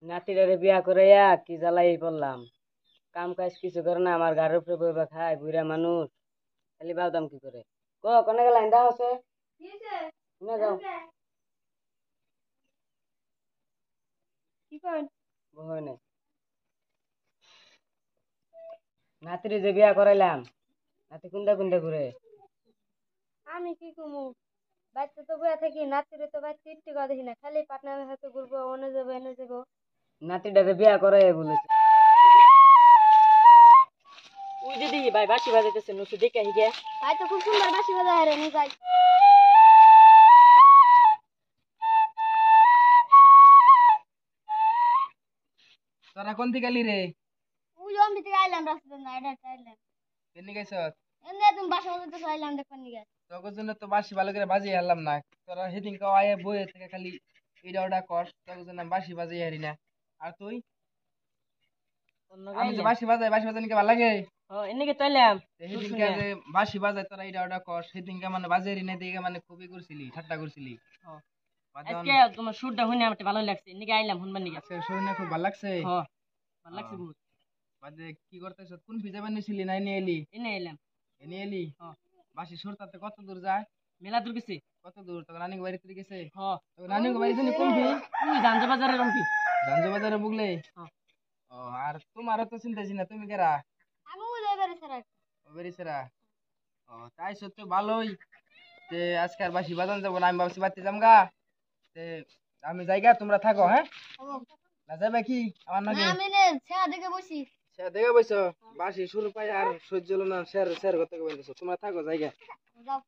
নাতিটারে বিয়া করাইয়া কি জ্বালাই পড়লাম। কাম কাজ কিছু করে না, আমার গাড়ির উপরে বইবা খায়, বুড়া মানুষ খালি বাদাম কি করে। কনে গেল ইন্দা আছে না যাও কি করেন? বহয় নাই। নাতিরে যে বিয়া করাইলাম, নাতি কুন্দা কুন্দা ঘুরে। আমি কি কমু, বাচ্চা তো বইয়া থাকি, নাতিরে তো বাচ্চা একটু কথা দেখি না, খালি পার্টনারের হাতে ঘুরবো, অনে যাবো এনে যাবো। নাতিটারে বিয়া করাই বলেছে। ওই দিদি ভাই বাসি বাজাইতেছে, নসু দেখে হিগে। ভাই তো খুব সুন্দর বাসি বাজা হারে নি যাই। তোরা কোন দিকে এলি রে? ওই অম্বি থেকে আইলাম, রাস্তা না এটা আইলাম। কেন গেছ? এমনি তুমি বাসা বাজাতে আইলাম দেখবার নিগে। তোর জন্য তো বাসি ভালো করে বাজিয়ে হারলাম না। তোরা সেদিন কেউ আয়ে বইয়ে থেকে খালি এটা ওটা কর, তোর জন্য বাসি বাজিয়ে হারি না। আর তুই? আমি যে বাসি বাজানিকে ভালো লাগে। এনেকে তৈলাম সেদিনকে যে বাসি বাজায় তোরা এটা ওটা কর, সেদিনকে মানে বাজিয়ে হারি না দিকে মানে খুবই করছিলি, ঠাট্টা করছিলি। আজকে তোমার সুরটা শুনে আমার ভালো লাগছে, এনেকে আইলাম শুনবার নিগে। আজকে শুনে খুব ভালো লাগছে। ভালো লাগছে বহুত। বাজে কি করতেছ? কোন ভিজা বানিয়েছিলি না এনে এলি? এনে এলাম। এনে এলি? বাসি সুর তাতে কত দূর যায়? মেলা দূর গেছি। কত দূর? তোর নানি বাড়ি থেকে গেছে? তোর নানি বাড়ি জানি কোনটি? গাঞ্জা বাজারের রম্পি। গাঞ্জা বাজারে বুগলে? ও, আর তোমারও তো চিন্তাছি না, তুমি কেরা? আমি ওই যাইবারে ছাড়া। বেরিয়েছেরা? ও, তাই সত্যি ভালোই। যে আজকে আর বাসি বাজান যাবো না, আমি ভাবছি বাড়তে যাম গা। আমি জায়গা তোমরা থাকো, হ্যাঁ? না যাবে কি আমার নাকি? আমি নে ছেড়া দেখে বসি। সে দেখে বইছো বাসি শুরু পাই আর সহ্য হলো না, শের শের করতে বলতেছো। তোমরা থাকো জায়গা। যাও।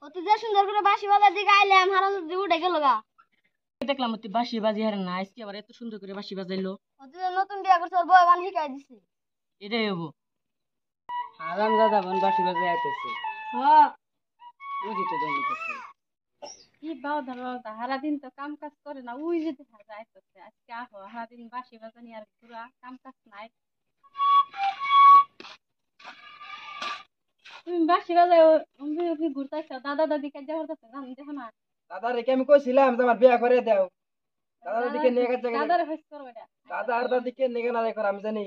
ও তুই যে সুন্দর করে বাসি বাজার দিকে আইলাম, হারা যদি উঠে গেল গা। দেখলাম তুই বাঁশি বাজি হারে না, আজকে আবার এত সুন্দর করে বাঁশি বাজাইলো। ও তুই নতুন বিয়া করছিস, ওর বউ গান শিখাই দিছি। এটাই হবো। আরাম দাদা বোন বাঁশি বাজাই আইতেছে। বুঝি তো জানিতেছে কি বাও ধরো, সারা দিন তো কাম কাজ করে না, ওই যে দেখা যাইতেছে আজকে আহো সারা দিন বাসি বাজানি আর পুরা কাম কাজ নাই। তুমি বাসি বাজায় তুমি ঘুরতেছো, দাদা দাদি কাজ করতেছে জান দেখো না। দাদা রেখে আমি কইছিলাম যে আমার বিয়া করে দাও। দাদার দিকে নিয়ে গেছে। দাদার হইস করো এটা। দাদা আর দাদিকে নিয়ে না রেখো, আমি জানি।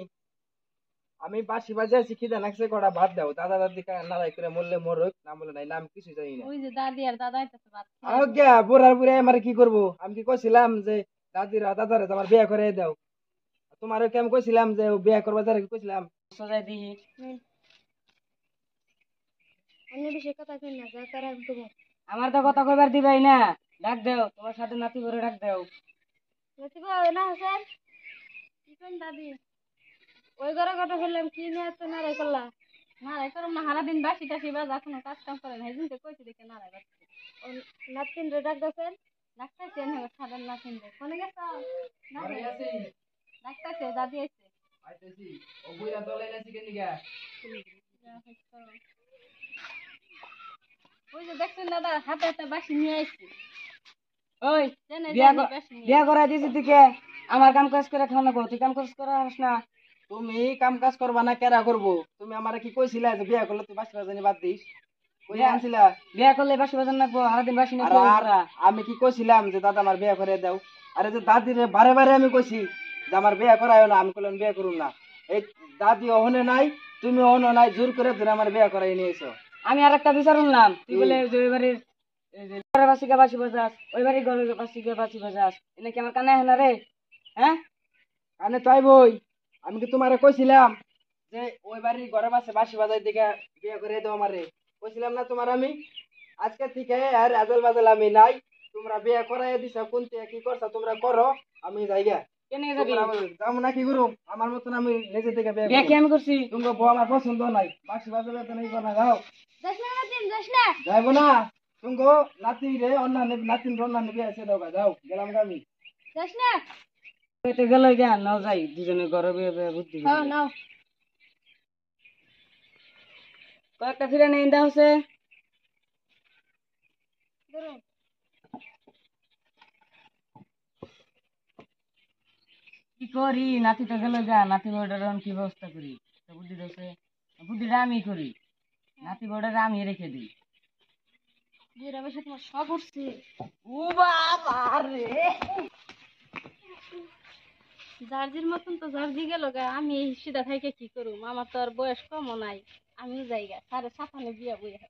আমি বাসি বাজায় শিখি দেন একশো কটা ভাত দাও। দাদা দাদিকে নারাই করে মরলে মরুক, না মরলে নাই, না আমি কিছু জানি না। ওই যে দাদি আর দাদা আইতাছে বাদ। আজ্ঞা বুড়ার বুড়ে আমার কি করবো? আমি কি কইছিলাম যে দাদিরা দাদারে আমার বিয়া করে দাও? তোমার কি আমি কইছিলাম যে বিয়া করবা? যারা কি কইছিলাম? সোজাই দিহি। অন্য বিষয়ে কথা কই না, যা তারা দেবো। আমার তো কথা কইবার দিবাই না। ডাক দেও, তোমার সাথে নাতি করে ডাক দেও। নাতি গো না হোসেন, কি কোন দাদি? ওই ঘরে কথা বললাম, কি নিয়ে তো নারাই করলা? নারাই করলাম না, সারা দিন বাসি টাসি বাজা কোনো কাজ কাম করে না, হেদিনকে কইছি দেখে নারাই বাজছে। ও নাতিন রে ডাক দেন, ডাক্তারছে না সাধারণ নাতিন রে কোনে গেছ? ডাক্তারছে দাদি আইছে। আইতেছি। ও বুইরা দলে নাছি কেন নিগা? ওই যে দেখছেন দাদা হাতে হাতে বাসি নিয়ে আইছে। ওই জানে বিয়া জানি বাসি নিয়ে। বিয়া করাই দিছি তুই কে? আমার কাম কাজ করে খাওয়া লাগবো, তুই কাম কাজ করা হাস না। তুমি কাম কাজ করবা না কেরা করবো? তুমি আমারে কি কইছিলা যে বিয়া করলে তুই বাসি বাজানি বাদ দিস? কই আনছিলা? বিয়া করলে বাসি বাজান লাগবো, সারাদিন বাসি না। আর আমি কি কইছিলাম যে দাদা আমার বিয়া করে দাও? আরে যে দাদি রে বারে বারে আমি কইছি যে আমার বিয়া করায়ও না, আমি কইলাম বিয়া করুম না। এই দাদি ওহনে নাই, তুমি ওহনে নাই, জোর করে ধরে আমার বিয়া করাই নিয়েছো। আমি আর একটা বিচার শুনলাম, তুই বলে যে ওই বাড়ির ঘরে বাসিকে বাসি বাজাস, ওই বাড়ির ঘরে বাসিকে বাসি বাজাস, এনে কি আমার কানে হয় না রে? হ্যাঁ কানে তাই বই। আমি কি তোমারে কইছিলাম যে ওই বাড়ির ঘরে বাসে বাসি বাজাই দিকে বিয়া করে দাও আমারে? কইছিলাম না তোমার আমি? আজকে থেকে আর আজল বাজল আমি নাই। তোমরা বিয়া করাই দিছো, কোনতে কি করছো তোমরা করো, আমি যাইগা। কেনে যাবি? যাম না কি করুম? আমার মতন আমি নিজে থেকে বিয়া কি আমি করছি? তোমার বউ আমার পছন্দ নাই, বাসি বাজাবে তো নাই না, যাও। যাস না নাতিন, যাস না। যাইবো না। তুমি নাতি রে অন্যান্য নাতিন অন্যান্য বিয়া আছে দাও, যাও গেলাম গা আমি। যাস না। পেটে গেল গিয়া নাও যাই, দুজনে ঘরে বিয়ে বিয়ে বুদ্ধি হ্যাঁ নাও। কয়েকটা ফিরে নেই দা হচ্ছে। কি করি, নাতি তো গেল গা, নাতি বউটার কি ব্যবস্থা করি? বুদ্ধি দোষে বুদ্ধিটা আমি করি, নাতি বউটারে আমি রেখে দিই। বুড়া বসে তোমার শখ উঠছে। ও বাবা রে, জার্জির মতন তো জার্জি গেল গা, আমি এই সিধা থেকে কি করুম? আমার তো আর বয়স কমও নাই, আমিও যাইগা 7.5 বিয়া বইয়া।